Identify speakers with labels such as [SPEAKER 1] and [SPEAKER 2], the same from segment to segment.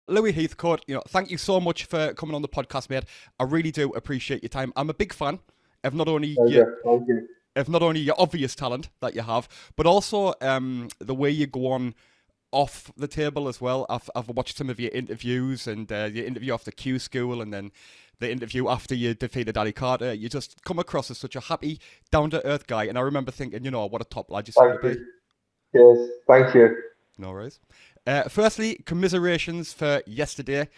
[SPEAKER 1] Louis Heathcote, thank you so much for coming on the podcast, mate. I really do appreciate your time. I'm a big fan of not only your
[SPEAKER 2] Pleasure. Thank you.
[SPEAKER 1] obvious talent that you have, but also the way you go on off the table as well. I've watched some of your interviews and your interview after Q School, and then the interview after you defeated Ali Carter. You just come across as such a happy, down to earth guy, and I remember thinking, what a top lad you seem to
[SPEAKER 2] Thank
[SPEAKER 1] be.
[SPEAKER 2] you. Cheers. Thank you.
[SPEAKER 1] No worries. Firstly, commiserations for yesterday.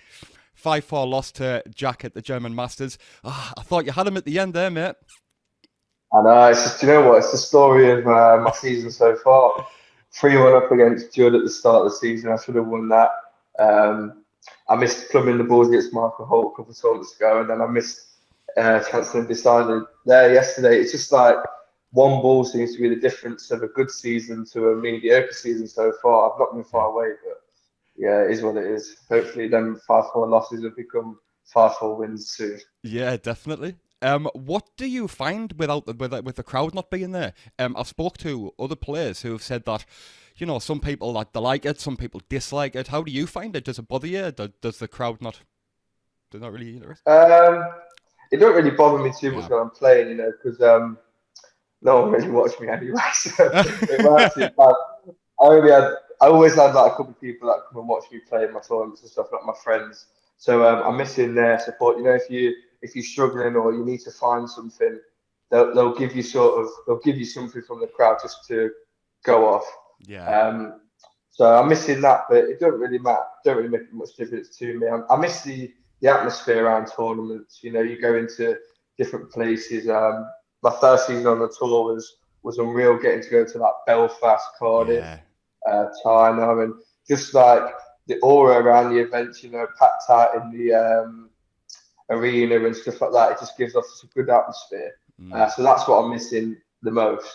[SPEAKER 1] 5-4 loss to Jack at the German Masters. I thought you had him at the end there, mate.
[SPEAKER 2] I know, it's just, you know what? It's the story of my season so far. 3-1 up against Judd at the start of the season. I should have won that. I missed plumbing the balls against Michael Holt a couple of tournaments ago, and then I missed Chancellor decided there yesterday. It's just like one ball seems to be the difference of a good season to a mediocre season so far. I've not been far away, but yeah, it is what it is. Hopefully, them 5-4 losses will become 5-4 wins soon.
[SPEAKER 1] Yeah, definitely. What do you find with the crowd not being there? I've spoke to other players who have said that, some people they like it, some people dislike it. How do you find it? Does it bother you? Does the crowd not? They're not really interested.
[SPEAKER 2] It don't really bother me too much
[SPEAKER 1] Yeah.
[SPEAKER 2] when I'm playing, because no one really watched me anyway. So it works. I always had like a couple of people that come and watch me play in my tournaments and stuff, like my friends. So I'm missing their support. If you're struggling or you need to find something, they'll give you something from the crowd just to go off.
[SPEAKER 1] Yeah.
[SPEAKER 2] Um, so I'm missing that, but it don't really matter. Don't really make much difference to me. I miss the atmosphere around tournaments. You go into different places. My first season on the tour was unreal. Getting to go to like Belfast, Cardiff,
[SPEAKER 1] Yeah.
[SPEAKER 2] China, and just like the aura around the events. Packed out in the arena and stuff like that. It just gives off such a good atmosphere.
[SPEAKER 1] Mm.
[SPEAKER 2] So that's what I'm missing the most.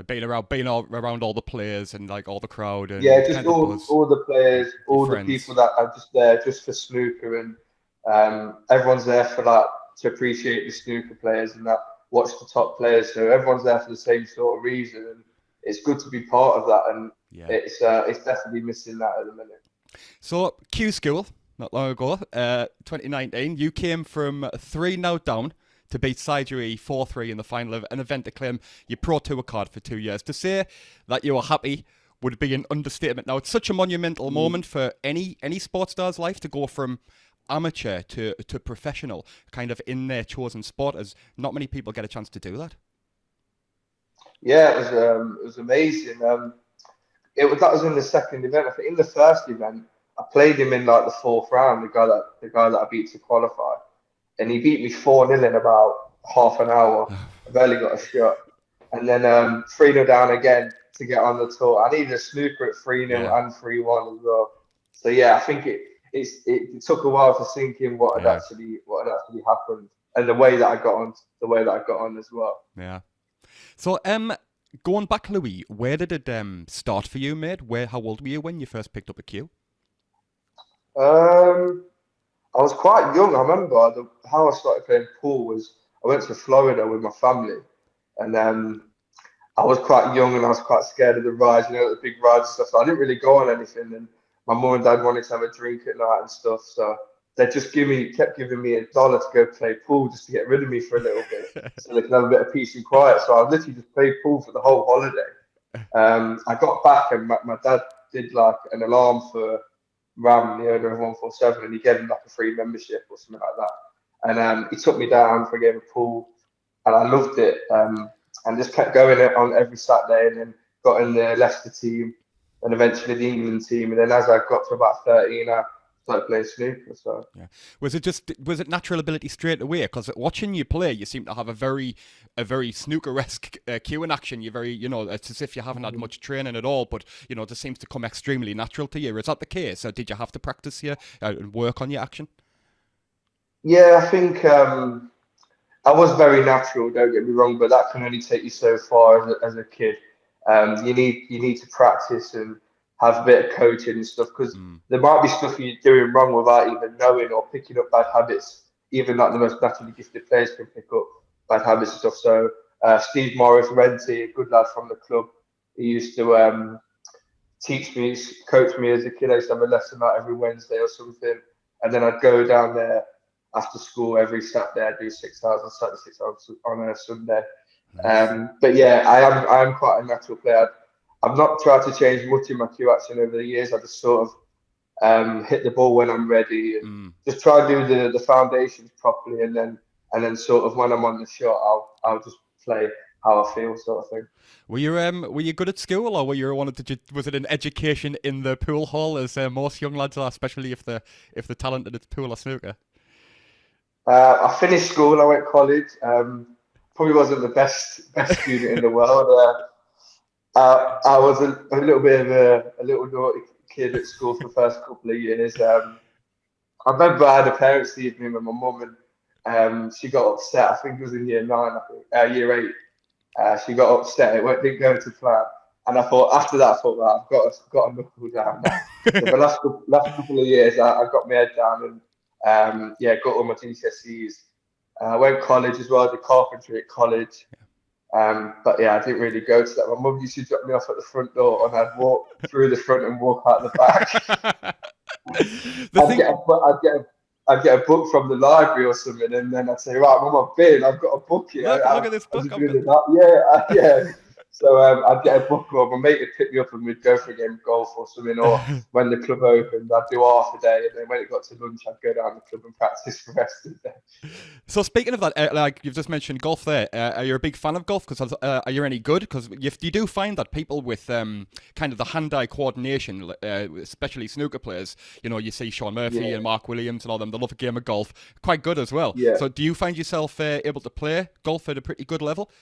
[SPEAKER 1] Being all around all the players and like all the crowd
[SPEAKER 2] Yeah,
[SPEAKER 1] and
[SPEAKER 2] just
[SPEAKER 1] kind of buzz.
[SPEAKER 2] all the players,
[SPEAKER 1] Your
[SPEAKER 2] all the
[SPEAKER 1] friends.
[SPEAKER 2] people that are just there just for snooker, and everyone's there for that to appreciate the snooker players and that watch the top players. So everyone's there for the same sort of reason, and it's good to be part of that. And
[SPEAKER 1] Yeah.
[SPEAKER 2] it's definitely missing that at the minute.
[SPEAKER 1] So Q School, not long ago, 2019, you came from 3-0 down to beat Si Jiahui 4-3 in the final of an event to claim your Pro Tour card for 2 years. To say that you were happy would be an understatement. Now, it's such a monumental moment for any sports star's life to go from amateur to professional, kind of in their chosen sport, as not many people get a chance to do that.
[SPEAKER 2] Yeah, it was amazing. That was in the second event. I think in the first event, I played him in like the fourth round. The guy that I beat to qualify, and he beat me 4-0 in about half an hour. I barely got a shot, and then 3-0 down again to get on the tour. I needed a snooker at 3-0
[SPEAKER 1] Yeah,
[SPEAKER 2] and 3-1 as well. So yeah, I think it took a while to sink in
[SPEAKER 1] yeah,
[SPEAKER 2] what had actually happened, and the way that I got on as well.
[SPEAKER 1] yeah. So, going back, Louis, where did it start for you, mate? How old were you when you first picked up a cue?
[SPEAKER 2] Um, I was quite young. I remember how I started playing pool was I went to Florida with my family, and I was quite young and I was quite scared of the rides, the big rides and stuff. So I didn't really go on anything. And my mum and dad wanted to have a drink at night and stuff, so they just kept giving me $1 to go play pool just to get rid of me for a little bit, so they could have a bit of peace and quiet. So I literally just played pool for the whole holiday. I got back and my dad did like an alarm for Ram, the owner of 147, and he gave him like a free membership or something like that. And he took me down for a game of pool, and I loved it. And just kept going it on every Saturday, and then got in the Leicester team, and eventually the England team. And then as I got to about 13, I started playing snooker. So
[SPEAKER 1] Yeah. Was it natural ability straight away? Because watching you play, you seem to have a very snooker-esque cue in action. You're very, it's as if you haven't had much training at all, but it just seems to come extremely natural to you. Is that the case, or did you have to practice here and work on your action?
[SPEAKER 2] yeah, I think I was very natural. Don't get me wrong, but that can only take you so far as a kid. You need to practice and have a bit of coaching and stuff, because
[SPEAKER 1] Mm.
[SPEAKER 2] there might be stuff you're doing wrong without even knowing, or picking up bad habits. Even like the most naturally gifted players can pick up bad habits and stuff. So Steve Morris, Renty, a good lad from the club, he used to coach me as a kid. I used to have a lesson like every Wednesday or something, and then I'd go down there after school every Saturday. I'd do 6 hours on Saturday, 6 hours on a Sunday.
[SPEAKER 1] Nice.
[SPEAKER 2] But yeah, I am quite a natural player. I've not tried to change much in my cue action over the years. I just sort of hit the ball when I'm ready and just try and do the foundations properly, and then sort of when I'm on the shot, I'll just play how I feel, sort of thing.
[SPEAKER 1] Were you good at school, or was it an education in the pool hall, as most young lads are, especially if they're talented at pool or snooker?
[SPEAKER 2] I finished school. I went college. Probably wasn't the best student in the world. I was a little bit of a little naughty kid at school for the first couple of years. I remember I had a parents' evening with my mum, and she got upset. I think it was in year 9, year 8. She got upset. It didn't go to plan. And after that, I thought, right, I've got to knuckle down now. So the last couple of years, I got my head down and got all my GCSEs. I went to college as well. I did carpentry at college. But yeah, I didn't really go to that. My mum used to drop me off at the front door, and I'd walk through the front and walk out the back. I'd get a book from the library or something, and then I'd say, right, Mum, I've got a book here.
[SPEAKER 1] Look at this book.
[SPEAKER 2] Yeah. So I'd get a book, or my mate would pick me up and we'd go for a game of golf or something, or when the club opened, I'd do half a day, and then when it got to lunch, I'd go down to the club and practice for the rest of the day.
[SPEAKER 1] So speaking of that, like you've just mentioned golf there, are you a big fan of golf? Because are you any good? Because you do find that people with kind of the hand-eye coordination, especially snooker players, you see Sean Murphy and Mark Williams and all them, they love a game of golf, quite good as well.
[SPEAKER 2] Yeah.
[SPEAKER 1] So do you find yourself able to play golf at a pretty good level?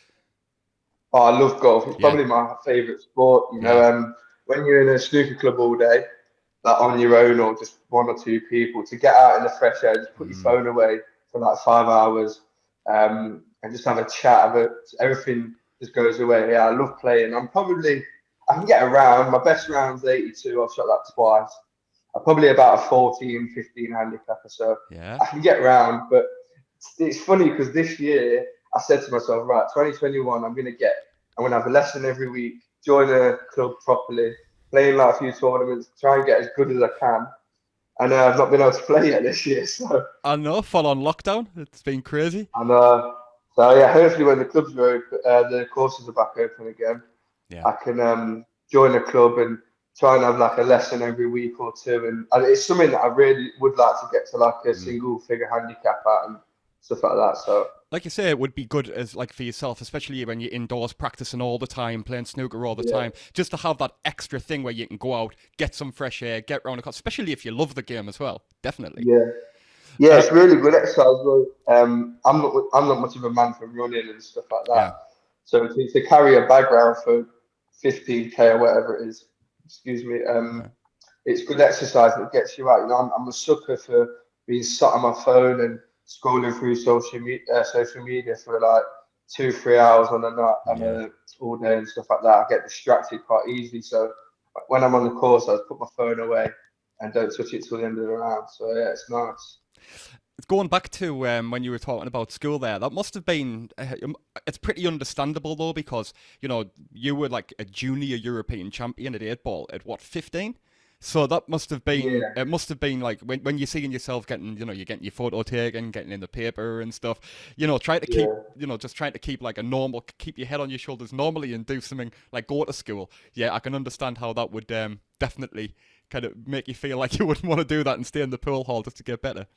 [SPEAKER 2] Oh, I love golf. It's probably my favourite sport. When you're in a snooker club all day, like on your own or just one or two people, to get out in the fresh air, just put your phone away for like 5 hours, and just have a chat of it. Everything just goes away. Yeah, I love playing. I can get around. My best round's 82. I've shot that twice. I'm probably about a 14, 15 handicap or so.
[SPEAKER 1] Yeah.
[SPEAKER 2] I can get around, but it's funny because this year I said to myself, right, 2021, I'm going to have a lesson every week, join a club properly, play in like a few tournaments, try and get as good as I can. And I've not been able to play yet this year. So
[SPEAKER 1] I know, full on lockdown. It's been crazy.
[SPEAKER 2] And so yeah, hopefully when the clubs are open, the courses are back open again, I can join a club and try and have like a lesson every week or two. And it's something that I really would like to get to, like a single figure handicap at and stuff like that. So
[SPEAKER 1] like you say, it would be good as like for yourself, especially when you're indoors practicing all the time, playing snooker all the time, just to have that extra thing where you can go out, get some fresh air, get round the course, especially if you love the game as well. Definitely.
[SPEAKER 2] Yeah, it's really good exercise. Well, I'm not much of a man for running and stuff like that.
[SPEAKER 1] Yeah.
[SPEAKER 2] So to carry a bag around for 15k or whatever it is, it's good exercise that gets you out. I'm a sucker for being sat on my phone and scrolling through social media for like 2-3 hours on a night all day and stuff like that. I get distracted quite easily. So when I'm on the course, I just put my phone away and don't touch it till the end of the round. So yeah, it's nice.
[SPEAKER 1] Going back to when you were talking about school there, that must have been, it's pretty understandable though, because, you were like a junior European champion at 8-ball at what, 15? So that must have been, it must have been like when you're seeing yourself getting, you're getting your photo taken, getting in the paper and stuff, trying to keep, just trying to keep like keep your head on your shoulders normally and do something like go to school. Yeah, I can understand how that would definitely kind of make you feel like you wouldn't want to do that and stay in the pool hall just to get better.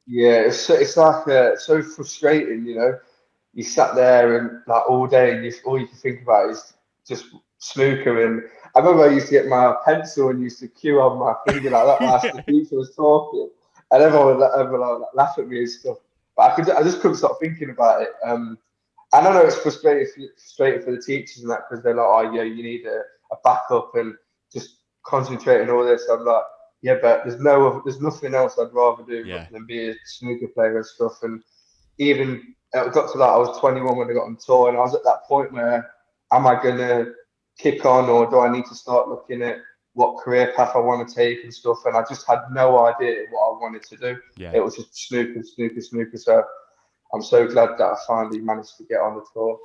[SPEAKER 2] Yeah, it's like so frustrating, You sat there and like all day, and all you can think about is just snooker. And I remember I used to get my pencil and used to cue on my finger like that whilst the teacher was talking, and everyone would laugh at me and stuff. But I just couldn't stop thinking about it. And I know it's frustrating for the teachers and that, because they're like, oh yeah, you need a backup and just concentrate and all this. I'm like, yeah, but there's nothing else I'd rather do than be a snooker player and stuff. And even it got to like I was 21 when I got on tour, and I was at that point where, am I gonna kick on, or do I need to start looking at what career path I want to take and stuff? And I just had no idea what I wanted to do. It was just snooker. So I'm so glad that I finally managed to get on the tour.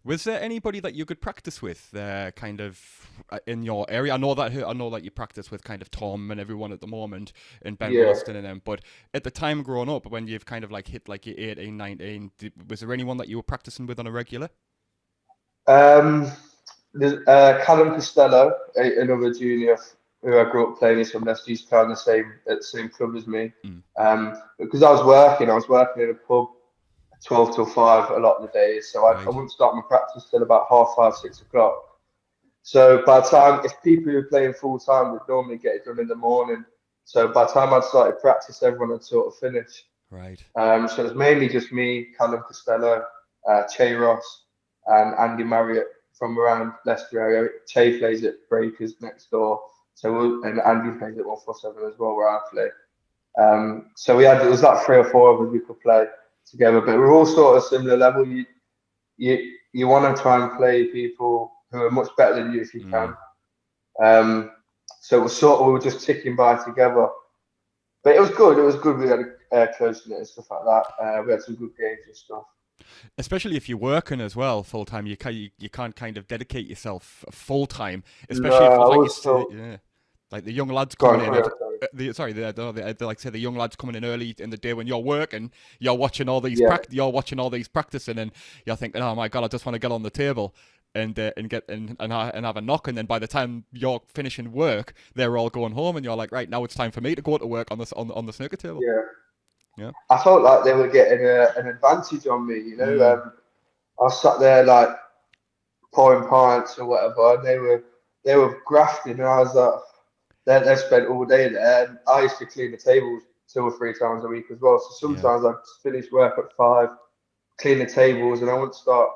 [SPEAKER 1] Was there anybody that you could practice with, kind of in your area? I know that you practice with kind of Tom and everyone at the moment in Ben
[SPEAKER 2] Yeah.
[SPEAKER 1] Williston and them. But at the time growing up, when you've kind of like hit like your 18, 19, was there anyone that you were practicing with on a regular?
[SPEAKER 2] There's Callum Costello, another junior who I grew up playing. He's from Leicester. He's playing at the same club as me. Because I was working in a pub 12 till 5 a lot of the days. So I wouldn't start my practice till about 5:30, 6 o'clock. So by the time, if people who are playing full time would normally get it done in the morning. So by the time I'd started practice, everyone had sort of finished.
[SPEAKER 1] Right.
[SPEAKER 2] So it was mainly just me, Callum Costello, Che Ross, and Andy Marriott from around Leicester area. Che plays at Breakers next door, and Andy plays at 147 as well, where I play. So it was like 3 or 4 of us we could play together, but we're all sort of similar level. You want to try and play people who are much better than you if you can. So it was we were just ticking by together. But it was good. It was good. We had a close knit and stuff like that. We had some good games and stuff.
[SPEAKER 1] Especially if you're working as well full time, you can't kind of dedicate yourself full time. Especially if like the young lads coming in. The young lads coming in early in the day when you're working, you're watching all these practicing, and you're thinking, oh my god, I just want to get on the table and have a knock, and then by the time you're finishing work, they're all going home, and you're like, right, now it's time for me to go to work on the snooker table.
[SPEAKER 2] Yeah. I felt like they were getting an advantage on me, you know. I was sat there like pouring pints or whatever, and they were grafting, and I was like, they spent all day there. And I used to clean the tables 2 or 3 times a week as well. So sometimes I'd finish work at 5, clean the tables, and I wouldn't start.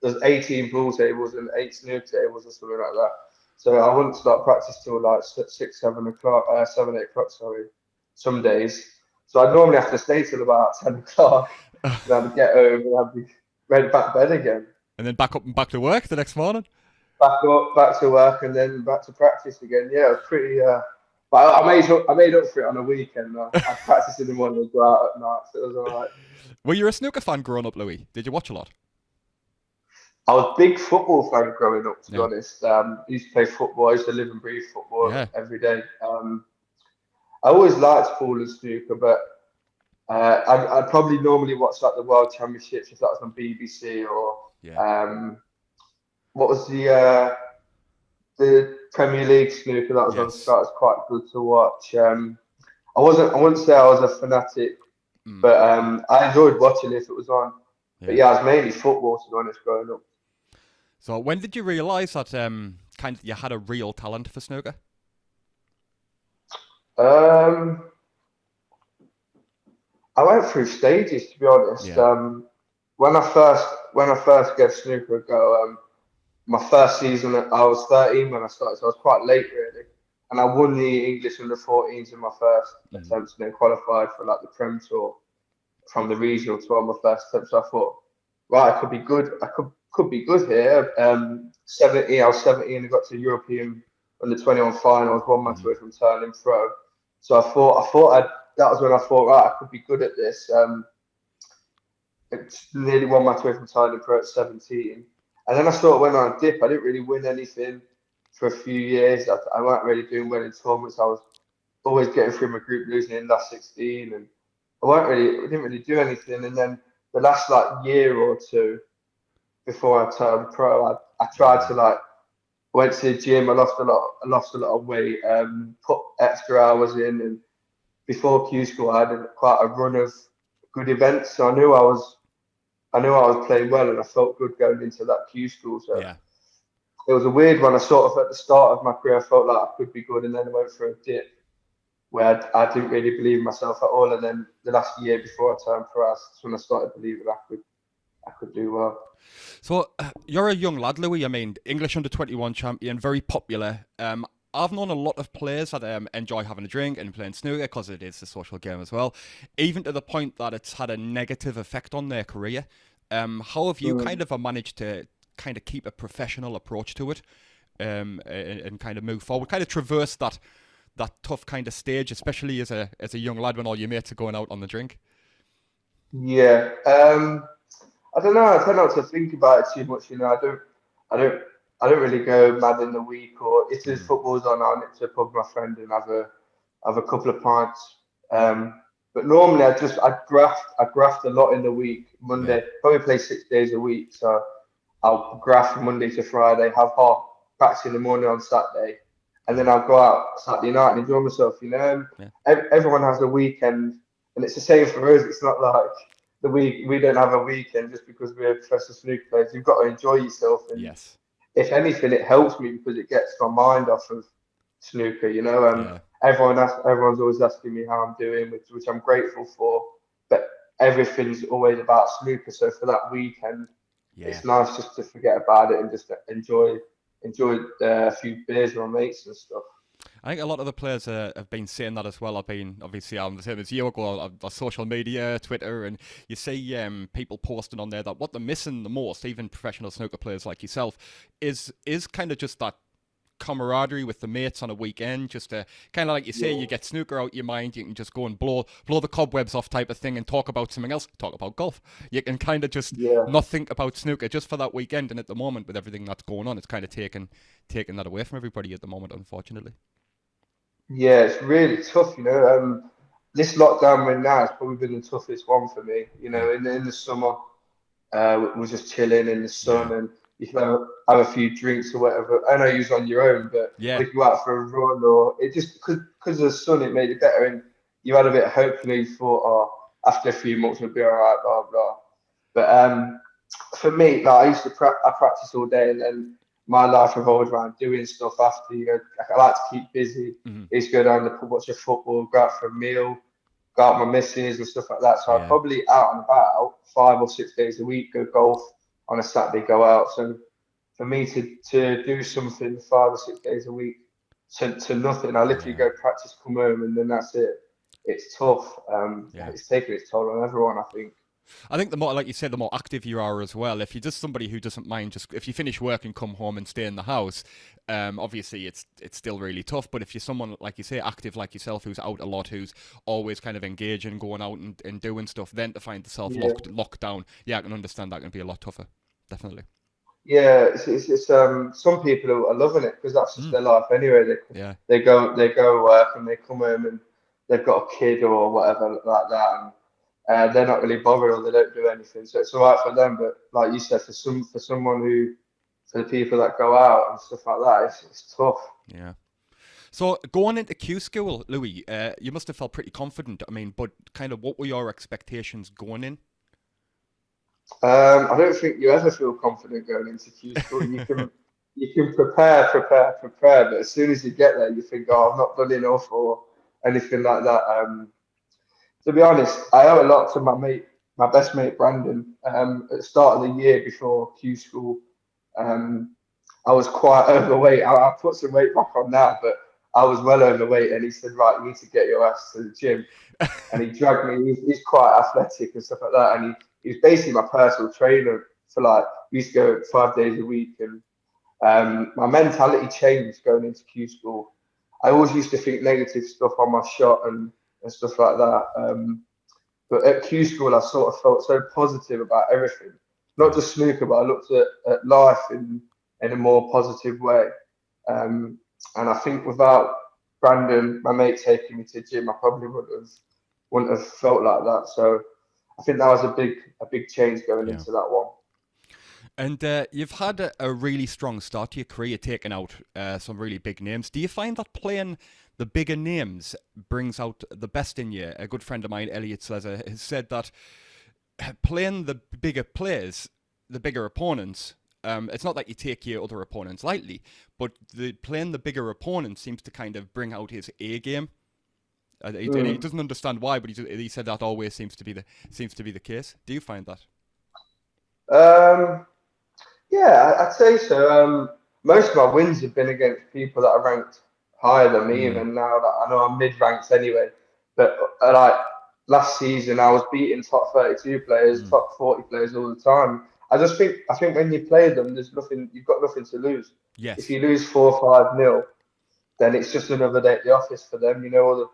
[SPEAKER 2] There's 18 pool tables and 8 snooker tables or something like that. So I wouldn't start practice till like 6, 7 o'clock, 7, 8 o'clock, sorry, some days. So I'd normally have to stay till about 10 o'clock. And I'd get home and I'd be ready back to bed again.
[SPEAKER 1] And then back up and back to work the next morning?
[SPEAKER 2] Back to work, and then back to practice again. Yeah, it was pretty. But I made up for it on a weekend. I practiced in the morning and go out at night, so it was all right.
[SPEAKER 1] Were you a snooker fan growing up, Louis? Did you watch a lot?
[SPEAKER 2] I was a big football fan growing up, to be honest. I used to play football. I used to live and breathe football every day. I always liked pool and snooker, but I'd probably normally watch like the World Championships if that was on BBC or what was the Premier League snooker that was on Sky. It was quite good to watch. I wouldn't say I was a fanatic, but I enjoyed watching if it was on. But I was mainly football, to be honest, growing up.
[SPEAKER 1] So when did you realise that kind of you had a real talent for snooker?
[SPEAKER 2] I went through stages, to be honest. When I first gave snooker a go, my first season, I was 13 when I started, so I was quite late really. And I won the English under-14s in my first attempt, and then qualified for like the Prem Tour from the regional tour on my first attempt. So I thought, right, I could be good. I could be good here. I was 17 and got to European Under-21 finals, 1 month away from turning pro. So that was when I thought, right, I could be good at this. It's nearly 1 month away from turning pro at 17. And then I sort of went on a dip. I didn't really win anything for a few years. I weren't really doing well in tournaments. I was always getting through my group, losing in last 16, and I didn't really do anything. And then the last like year or two before I turned pro, I tried to went to the gym. I lost a lot of weight. Put extra hours in, and before Q School, I had quite a run of good events. So I knew I was playing well, and I felt good going into that Q School. So it was a weird one. I sort of at the start of my career, I felt like I could be good, and then I went for a dip where I didn't really believe in myself at all. And then the last year before I turned pro, that's when I started believing I could do well.
[SPEAKER 1] So you're a young lad, Louis. I mean, English Under-21 champion, very popular. I've known a lot of players that enjoy having a drink and playing snooker because it is a social game as well, even to the point that it's had a negative effect on their career. How have you kind of managed to kind of keep a professional approach to it and kind of move forward, kind of traverse that tough kind of stage, especially as a young lad when all your mates are going out on the drink?
[SPEAKER 2] Yeah. I don't know. I tend not to think about it too much. I don't, I don't really go mad in the week, or if there's footballs on, I'll nip to a pub with my friend and have a couple of pints. But normally I graft a lot in the week.
[SPEAKER 1] Yeah.
[SPEAKER 2] Monday, probably play 6 days a week, so I'll graft Monday to Friday, have half practice in the morning on Saturday, and then I'll go out Saturday night and enjoy myself.
[SPEAKER 1] Yeah.
[SPEAKER 2] Everyone has a weekend, and it's the same for us. It's not like we don't have a weekend just because we're professional snooker players. You've got to enjoy yourself, and
[SPEAKER 1] Yes.
[SPEAKER 2] if anything, it helps me because it gets my mind off of snooker.
[SPEAKER 1] Yeah.
[SPEAKER 2] Everyone's always asking me how I'm doing, which I'm grateful for. But everything's always about snooker. So for that weekend,
[SPEAKER 1] Yeah.
[SPEAKER 2] it's nice just to forget about it and just enjoy a few beers with my mates and stuff.
[SPEAKER 1] I think a lot of the players have been saying that as well. I've been obviously on the same as you go on social media, Twitter, and you see people posting on there that what they're missing the most, even professional snooker players like yourself, is kind of just that camaraderie with the mates on a weekend, just to kind of like you say, you get snooker out your mind, you can just go and blow the cobwebs off type of thing and talk about something else, talk about golf. You can kind of just not think about snooker just for that weekend, and at the moment with everything that's going on, it's kind of taking that away from everybody at the moment, unfortunately.
[SPEAKER 2] Yeah, it's really tough. This lockdown we're in now has probably been the toughest one for me. In the summer, we're just chilling in the sun, and you can have a few drinks or whatever. I know you was on your own, but if you go out for a run, or it just because of the sun, it made it better, and you had a bit of hope, and you thought, oh, after a few months we'll be all right, blah blah. But for me, like I used to I practice all day, and then my life revolved around doing stuff after. I like to keep busy. I used to go down the pub, watch a football, go out for a meal, go out with my missus and stuff like that. So I'd probably out and about 5 or 6 days a week, go golf on a Saturday, go out. So for me to do something 5 or 6 days a week to nothing, I literally go practice, come home, and then that's it. It's tough. It's taking its toll on everyone, I think.
[SPEAKER 1] I think the more, like you said, the more active you are as well. If you're just somebody who doesn't mind, just if you finish work and come home and stay in the house, obviously it's still really tough. But if you're someone, like you say, active like yourself, who's out a lot, who's always kind of engaging, going out and doing stuff, then to find yourself locked down, I can understand that can be a lot tougher, definitely.
[SPEAKER 2] Yeah, it's some people are loving it because that's just their life anyway. They go work and they come home and they've got a kid or whatever like that, and they're not really bothered or they don't do anything. So it's all right for them. But like you said, for the people that go out and stuff like that, it's tough.
[SPEAKER 1] Yeah. So going into Q School, Louis, you must have felt pretty confident. I mean, but kind of what were your expectations going in?
[SPEAKER 2] I don't think you ever feel confident going into Q School. You can prepare, but as soon as you get there, you think, oh, I've not done enough or anything like that. To be honest, I owe a lot to my best mate Brandon. At the start of the year before Q School, I was quite overweight. I put some weight back on now, but I was well overweight. And he said, "Right, you need to get your ass to the gym." And he dragged me. He's quite athletic and stuff like that. And he was basically my personal trainer for we used to go 5 days a week. And my mentality changed going into Q School. I always used to think negative stuff on my shot and stuff like that. But at Q School, I sort of felt so positive about everything, not just snooker, but I looked at life in a more positive way. And I think without Brandon, my mate, taking me to the gym, I probably wouldn't have felt like that. So I think that was a big change going into that one.
[SPEAKER 1] And you've had a really strong start to your career, taking out some really big names. Do you find that playing the bigger names brings out the best in you? A good friend of mine, Elliot Slezer, has said that playing the bigger players, the bigger opponents, it's not that you take your other opponents lightly, but playing the bigger opponent seems to kind of bring out his A game. He doesn't understand why, but he said that always seems to be the case. Do you find that?
[SPEAKER 2] Yeah, I'd say so. Most of my wins have been against people that are ranked higher than me, even now. I know I'm mid-ranked anyway, but last season, I was beating top 32 players, top 40 players all the time. I think when you play them, you've got nothing to lose.
[SPEAKER 1] Yes.
[SPEAKER 2] If you lose 4-5-0, then it's just another day at the office for them.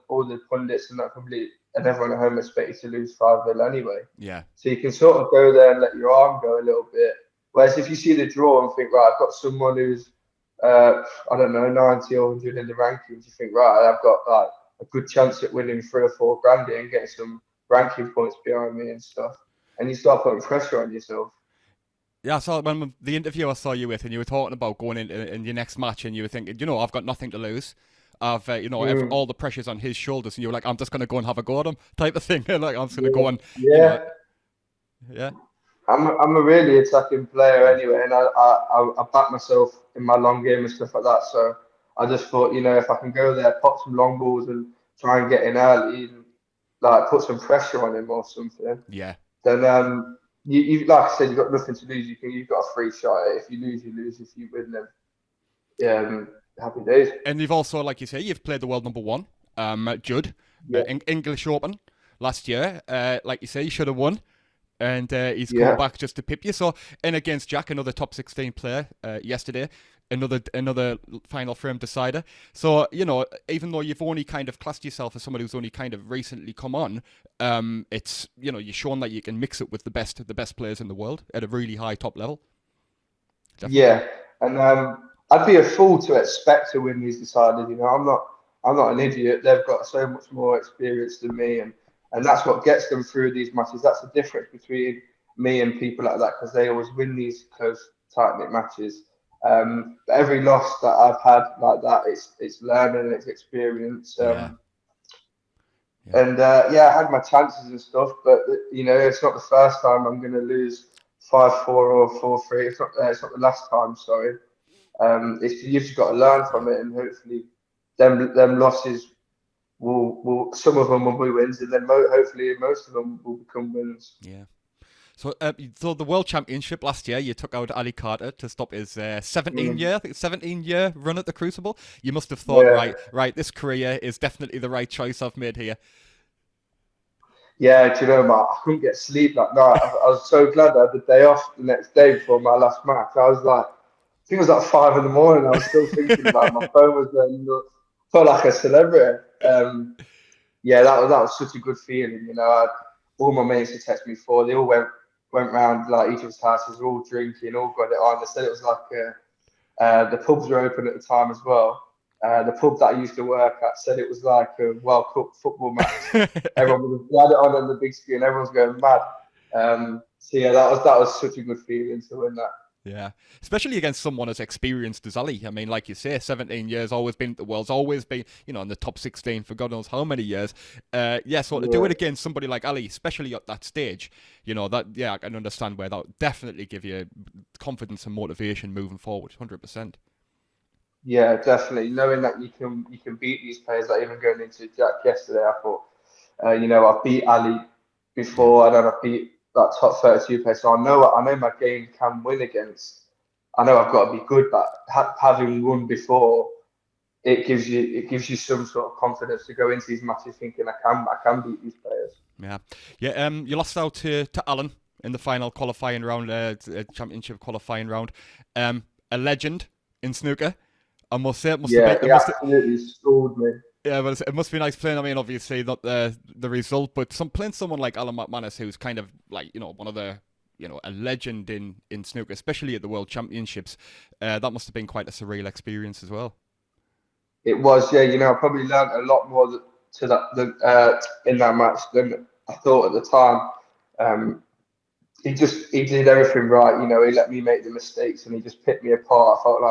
[SPEAKER 2] All the pundits and that probably and everyone at home expects you to lose 5-0 anyway.
[SPEAKER 1] Yeah.
[SPEAKER 2] So you can sort of go there and let your arm go a little bit. Whereas if you see the draw and think, right, I've got someone who's, I don't know, 90 or 100 in the rankings, you think, right, I've got like a good chance at winning 3 or 4 grand here and getting some ranking points behind me and stuff. And you start putting pressure on yourself.
[SPEAKER 1] Yeah, I saw when the interview I saw you with, and you were talking about going in your next match, and you were thinking, I've got nothing to lose. I've, all the pressure's on his shoulders, and you were like, I'm just going to go and have a go at him, type of thing. Like, I'm just going to go and, yeah.
[SPEAKER 2] I'm a really attacking player anyway, and I back myself in my long game and stuff like that. So I just thought, if I can go there, pop some long balls and try and get in early, and like put some pressure on him or something.
[SPEAKER 1] Yeah.
[SPEAKER 2] Then you like I said, you've got nothing to lose. You've got a free shot at it. If you lose, you lose. If you win, then happy days.
[SPEAKER 1] And you've also, like you say, you've played the world number 1, Judd, English Open last year. Like you say, you should have won. And he's come back just to pip you. So, and against Jack, another top 16 player yesterday, another final frame decider. So, even though you've only kind of classed yourself as someone who's only kind of recently come on, it's, you're shown that you can mix it with the best players in the world at a really high top level. Definitely.
[SPEAKER 2] Yeah, and I'd be a fool to expect to win these deciders. I'm not an idiot. They've got so much more experience than me, and that's what gets them through these matches. That's the difference between me and people like that, because they always win these close, tight-knit matches. But every loss that I've had like that, it's learning and it's experience. And I had my chances and stuff, but it's not the first time I'm going to lose 5-4 or 4-3. It's not the last time. Sorry. You've just got to learn from it, and hopefully, them losses will some of them will be wins, and then hopefully most of them will become wins.
[SPEAKER 1] Yeah. So, the World Championship last year, you took out Ali Carter to stop his 17-year run at the Crucible. You must have thought, right, this career is definitely the right choice I've made here.
[SPEAKER 2] Yeah, do you know, Matt, I couldn't get sleep that night. I was so glad I had the day off the next day before my last match. I was like, I think it was like 5 a.m. I was still thinking about it. My phone was going nuts. Felt like a celebrity. That was such a good feeling. All my mates had texted me before. They all went round like each other's houses, all drinking, all got it on. They said it was like the pubs were open at the time as well. The pub that I used to work at said it was like a World Cup football match. Everyone had it on the big screen. Everyone's going mad. That was such a good feeling to win that.
[SPEAKER 1] Yeah, especially against someone as experienced as Ali. I mean, like you say, 17 years, always been at the Worlds, always been, in the top 16 for God knows how many years. So to do it against somebody like Ali, especially at that stage, I can understand where that would definitely give you confidence and motivation moving forward, 100%.
[SPEAKER 2] Yeah, definitely. Knowing that you can beat these players, like even going into Jack yesterday, I thought, I beat Ali before, and then I beat that top 32 player, so I know my game can win against. I know I've got to be good, but having won before, it gives you some sort of confidence to go into these matches thinking I can beat these players.
[SPEAKER 1] Yeah. You lost out to Alan in the final qualifying round, championship qualifying round. A legend in snooker, I must say.
[SPEAKER 2] He absolutely schooled me.
[SPEAKER 1] Yeah, but it must be nice playing. I mean, obviously not the result, but playing someone like Alan McManus, who's kind of like one of the a legend in snooker, especially at the World Championships. That must have been quite a surreal experience as well.
[SPEAKER 2] It was, yeah. I probably learned a lot more in that match than I thought at the time. He did everything right. He let me make the mistakes, and he just picked me apart. I felt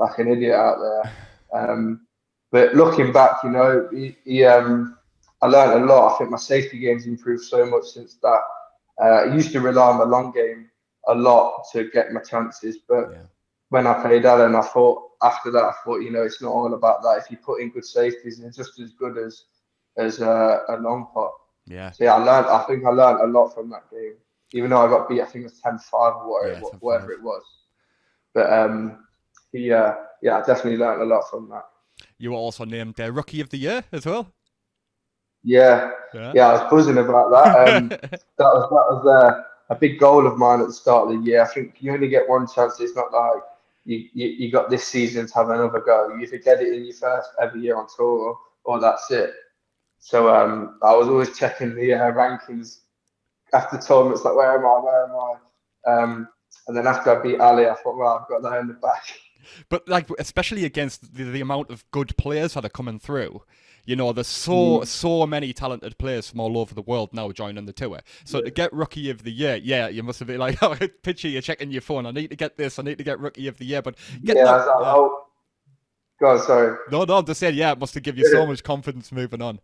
[SPEAKER 2] like an idiot out there. But looking back, I learned a lot. I think my safety game's improved so much since that. I used to rely on the long game a lot to get my chances, but when I played Alan, after that, it's not all about that. If you put in good safeties, they're just as good as a long pot.
[SPEAKER 1] Yeah.
[SPEAKER 2] So I think I learned a lot from that game, even though I got beat. I think it was 10-5 or whatever it was. But I definitely learned a lot from that.
[SPEAKER 1] You were also named Rookie of the Year as well.
[SPEAKER 2] Yeah, I was buzzing about that. That was a big goal of mine at the start of the year. I think you only get one chance. It's not like you got this season to have another go. You either get it in your first ever year on tour, or that's it. So I was always checking the rankings after tournaments, like where am I? And then after I beat Ali, I thought, well, I've got that in the back.
[SPEAKER 1] But like, especially against the amount of good players that are coming through, you know, there's so many talented players from all over the world now joining the tour. So to get Rookie of the Year, yeah, you must have been like, oh, picture you're checking your phone. I need to get this. I need to get Rookie of the Year. But
[SPEAKER 2] Yeah, I was like, oh, God, sorry.
[SPEAKER 1] No, I'm just saying, yeah, it must have given you so much confidence moving on.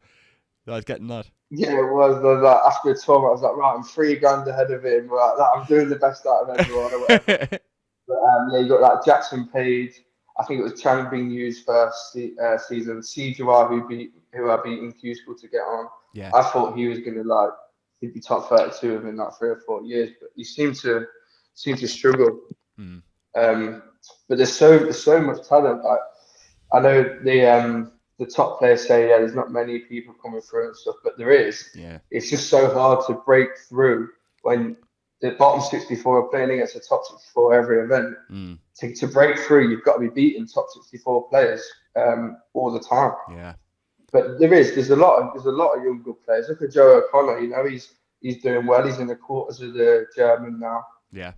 [SPEAKER 1] I was getting that.
[SPEAKER 2] Yeah, it was. Like, after a tournament, I was like, right, I'm 3 grand ahead of him. Like, I'm doing the best out of everyone or whatever. But yeah, you got like Jackson Page. I think it was Chang Bing Yu's first season. Si Jiahui, who I beat in CueClub to get on.
[SPEAKER 1] Yeah.
[SPEAKER 2] I thought he was gonna he'd be top 32 within like 3 or 4 years, but he seemed to struggle. But there's so much talent. Like, I know the top players say, yeah, there's not many people coming through and stuff, but there is.
[SPEAKER 1] Yeah.
[SPEAKER 2] It's just so hard to break through when the bottom 64 are playing against the top 64 every event. To break through, you've got to be beating top 64 players all the time.
[SPEAKER 1] Yeah.
[SPEAKER 2] But there's a lot of young good players. Look at Joe O'Connor. You know, he's doing well. He's in the quarters of the German now.
[SPEAKER 1] Yeah.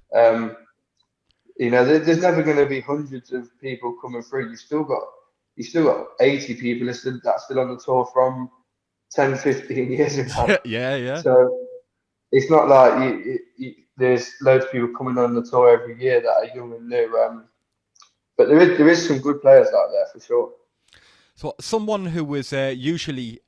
[SPEAKER 2] You know, there's never going to be hundreds of people coming through. You've still got 80 people that's still on the tour from 10, 15 years ago.
[SPEAKER 1] Yeah.
[SPEAKER 2] So it's not like there's loads of people coming on the tour every year that are young and new. But there is some good players out there for sure.
[SPEAKER 1] So someone who was usually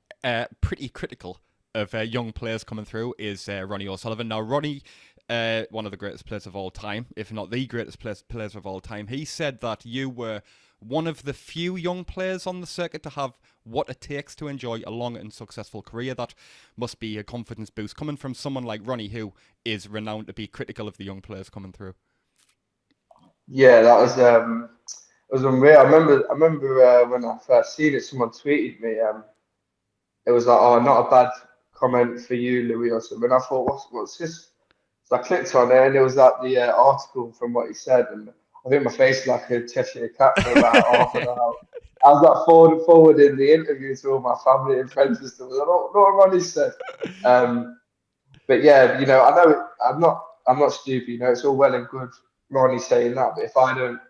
[SPEAKER 1] pretty critical of young players coming through is Ronnie O'Sullivan. Now, Ronnie, one of the greatest players of all time, if not the greatest players of all time, he said that you were one of the few young players on the circuit to have what it takes to enjoy a long and successful career. That must be a confidence boost coming from someone like Ronnie, who is renowned to be critical of the young players coming through.
[SPEAKER 2] Yeah, that was unreal. I remember when I first seen it, someone tweeted me. It was like, "Oh, not a bad comment for you, Louis," or something. And I thought, what's this? So I clicked on it, and it was like the article from what he said, and I think my face like a Cheshire cat for about half an hour. I was like forwarding the interview to all my family and friends and stuff. I don't know what Ronnie said. But yeah, you know, I know I'm not stupid. You know, it's all well and good Ronnie saying that, but if I don't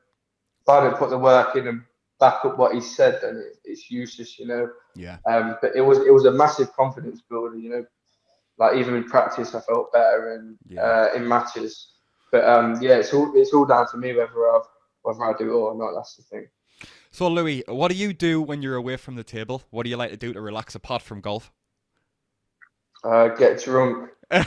[SPEAKER 2] put the work in and back up what he said, then it's useless. You know.
[SPEAKER 1] Yeah.
[SPEAKER 2] But it was a massive confidence builder. You know, like even in practice, I felt better, and in matches. But yeah, it's all down to me whether I do it or not. That's the thing.
[SPEAKER 1] So Louis, what do you do when you're away from the table? What do you like to do to relax apart from golf?
[SPEAKER 2] Get drunk. I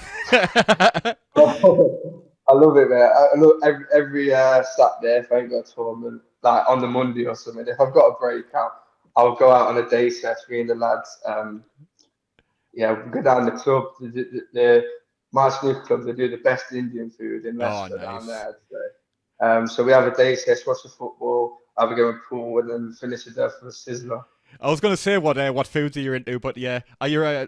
[SPEAKER 2] love it, man. I love every Saturday if I ain't got a tournament, like on the Monday or something. If I've got a breakout, I'll go out on a day set, me and the lads. Yeah, we'll go down the club. My snooker club, they do the best Indian food in Leicester down there. So we have a day set, watch the football, have a game of pool, and then finish it there for a sizzler.
[SPEAKER 1] I was going to say what foods are you into, but yeah, are you a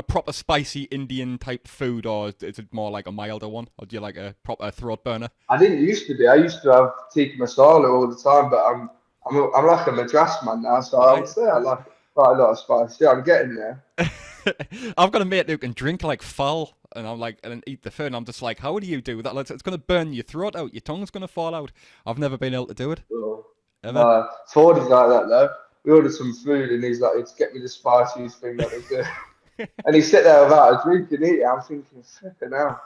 [SPEAKER 1] proper spicy Indian type food, or is it more like a milder one, or do you like a proper throat burner?
[SPEAKER 2] I didn't used to be. I used to have tikka masala all the time, but I'm like a madras man now, so I would say I like quite a lot of spice. Yeah, I'm getting there.
[SPEAKER 1] I've got a mate who can drink like foul, and and eat the food, and I'm just like, how do you do that? It's going to burn your throat out, your tongue's going to fall out. I've never been able to do it.
[SPEAKER 2] Ford is like that though. We ordered some food, and he's like, "It's get me the spiciest thing that we do." And he sit there without a drink and eat it. I'm thinking, flipping out.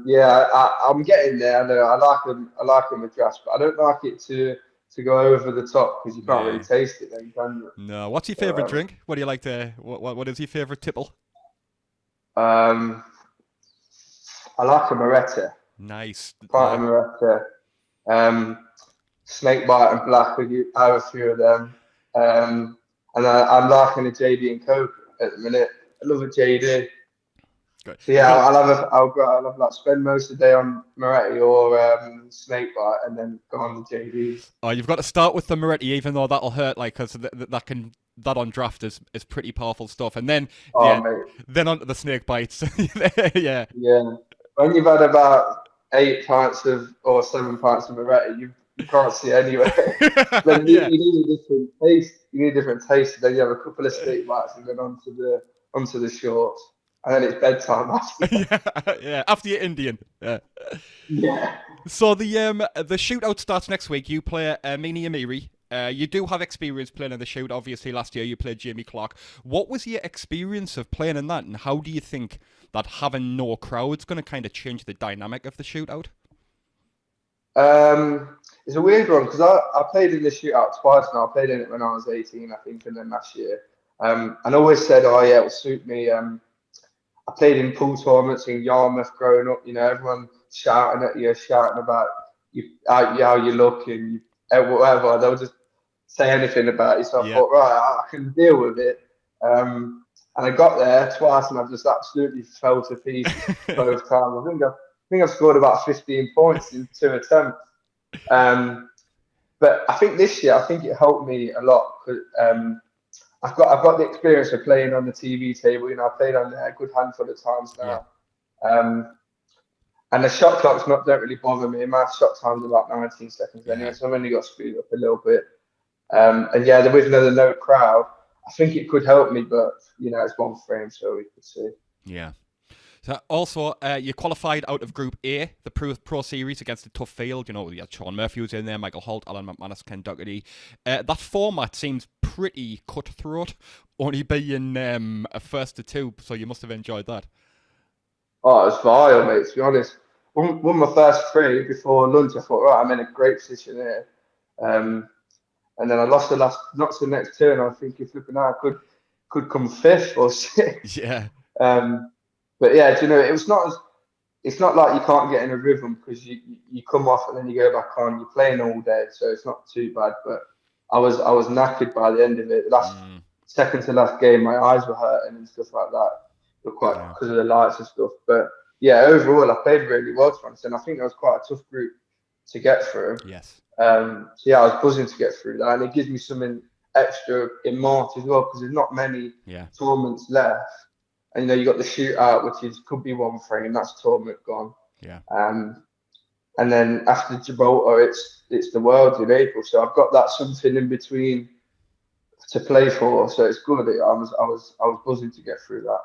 [SPEAKER 2] Yeah, I'm getting there. I know I like a madras, but I don't like it to go over the top because you can't really taste it then, can you?
[SPEAKER 1] No. What's your favourite drink? What do you like to? What is your favourite tipple?
[SPEAKER 2] I like a Moretti.
[SPEAKER 1] Nice.
[SPEAKER 2] Quite a Moretti. Snake bite and black. I have a few of them. And I'm liking a JD and Coke at the minute. I love a JD.
[SPEAKER 1] Good.
[SPEAKER 2] So yeah, I'll like spend most of the day on Moretti or snake bite, and then go on the JDs.
[SPEAKER 1] Oh, you've got to start with the Moretti, even though that'll hurt, like, because that on draft is pretty powerful stuff, and then then onto the snake bites. Yeah.
[SPEAKER 2] When you've had about 8 pints or 7 pints of Moretti, can't see anywhere. Then
[SPEAKER 1] Yeah.
[SPEAKER 2] you need a different taste. You need a different taste. And then you have a couple of steak bites and then onto the shorts. And then it's bedtime after that.
[SPEAKER 1] Yeah, yeah. After you're Indian. Yeah.
[SPEAKER 2] Yeah.
[SPEAKER 1] So the shootout starts next week. You play Mini Amiri. You do have experience playing in the shoot. Obviously, last year you played Jamie Clark. What was your experience of playing in that, and how do you think that having no crowd's going to kind of change the dynamic of the shootout?
[SPEAKER 2] It's a weird one because I played in the shootout twice now. I played in it when I was 18, I think, and then last year. And I always said, oh yeah, it will suit me. I played in pool tournaments in Yarmouth growing up. You know, everyone shouting at you, shouting about how you look and whatever. They'll just say anything about you. So I
[SPEAKER 1] Yeah.
[SPEAKER 2] thought, right, I can deal with it. And I got there twice, and I just absolutely fell to pieces both times. I think I've scored about 15 points in 2 attempts. But I think this year, I think it helped me a lot. I've got the experience of playing on the TV table. You know, I played on there a good handful of times now.
[SPEAKER 1] Yeah.
[SPEAKER 2] And the shot clocks don't really bother me. My shot time's about 19 seconds anyway,
[SPEAKER 1] Yeah.
[SPEAKER 2] so I've only got to speed up a little bit. And yeah, there was another no crowd. I think it could help me, but you know, it's one frame, so we could see.
[SPEAKER 1] Yeah. So also, you qualified out of Group A, the Pro Series, against a tough field. You know, you had Sean Murphy was in there, Michael Holt, Alan McManus, Ken Doherty. That format seems pretty cutthroat, only being a first to two, so you must have enjoyed that.
[SPEAKER 2] Oh, it was vile, mate, to be honest. Won my first 3 before lunch. I thought, right, I'm in a great position here. And then I lost not the next 2, and I think if flipping out, I could come 5th or 6th.
[SPEAKER 1] Yeah.
[SPEAKER 2] But yeah, do you know, it's not like you can't get in a rhythm because you come off and then you go back on. You're playing all day, so it's not too bad. But I was knackered by the end of it. Second to last game, my eyes were hurting and stuff like that. Because of the lights and stuff. But yeah, overall, I played really well to and I think that was quite a tough group to get through.
[SPEAKER 1] Yes.
[SPEAKER 2] So yeah, I was buzzing to get through that, and it gives me something extra in March as well because there's not many tournaments left. And you know, you got the shootout, which could be one frame. That's tournament gone.
[SPEAKER 1] Yeah.
[SPEAKER 2] And then after Gibraltar, it's the Worlds in April. So I've got that something in between to play for. So it's good. I was buzzing to get through that.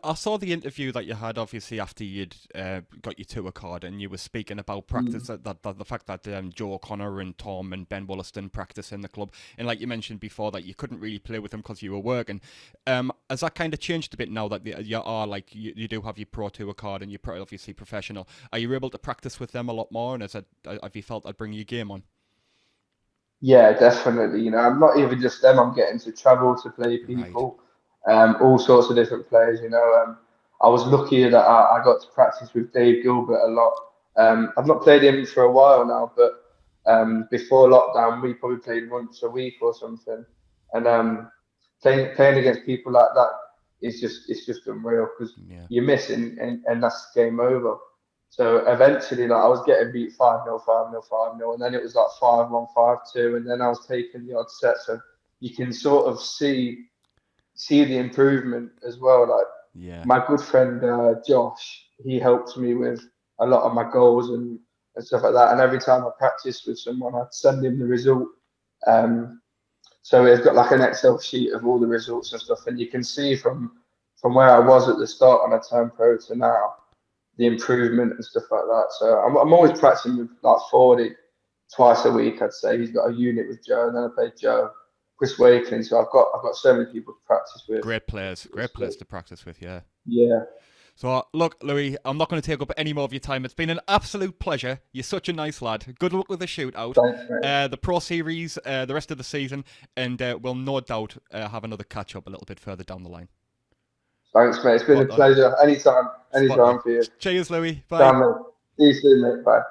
[SPEAKER 1] I saw the interview that you had, obviously, after you'd got your tour card, and you were speaking about practice, that the fact that Joe O'Connor and Tom and Ben Wollaston practice in the club, and like you mentioned before, that you couldn't really play with them because you were working. Has that kind of changed a bit now that you are, like, you do have your Pro Tour card and you're obviously professional? Are you able to practice with them a lot more, and have you felt that bring your game on?
[SPEAKER 2] Yeah, definitely. You know, I'm not even just them. I'm getting to travel to play people. Right. All sorts of different players, you know. I was lucky that I got to practice with Dave Gilbert a lot. I've not played him for a while now, but before lockdown, we probably played once a week or something. And playing against people like that it's just unreal because you're missing and that's game over. So eventually, like I was getting beat 5-0, 5-0, 5-0, and then it was like 5-1, 5-2, and then I was taking the odd set. So you can sort of see the improvement as well. Like my good friend Josh, he helped me with a lot of my goals and stuff like that. And every time I practiced with someone, I'd send him the result. So we've got like an Excel sheet of all the results and stuff, and you can see from where I was at the start when I turned pro to now, the improvement and stuff like that. So I'm always practicing with like 40 twice a week. I'd say he's got a unit with Joe, and then I play Joe. Chris Wakeling, so I've got so many people to practice with.
[SPEAKER 1] Great players to practice with, yeah.
[SPEAKER 2] Yeah.
[SPEAKER 1] So look, Louis, I'm not going to take up any more of your time. It's been an absolute pleasure. You're such a nice lad. Good luck with the shootout,
[SPEAKER 2] thanks,
[SPEAKER 1] the Pro Series, the rest of the season, and we'll no doubt have another catch up a little bit further down the line.
[SPEAKER 2] Thanks, mate. It's been a pleasure. Anytime for you.
[SPEAKER 1] Cheers, Louis. Bye.
[SPEAKER 2] See you soon, mate. Bye.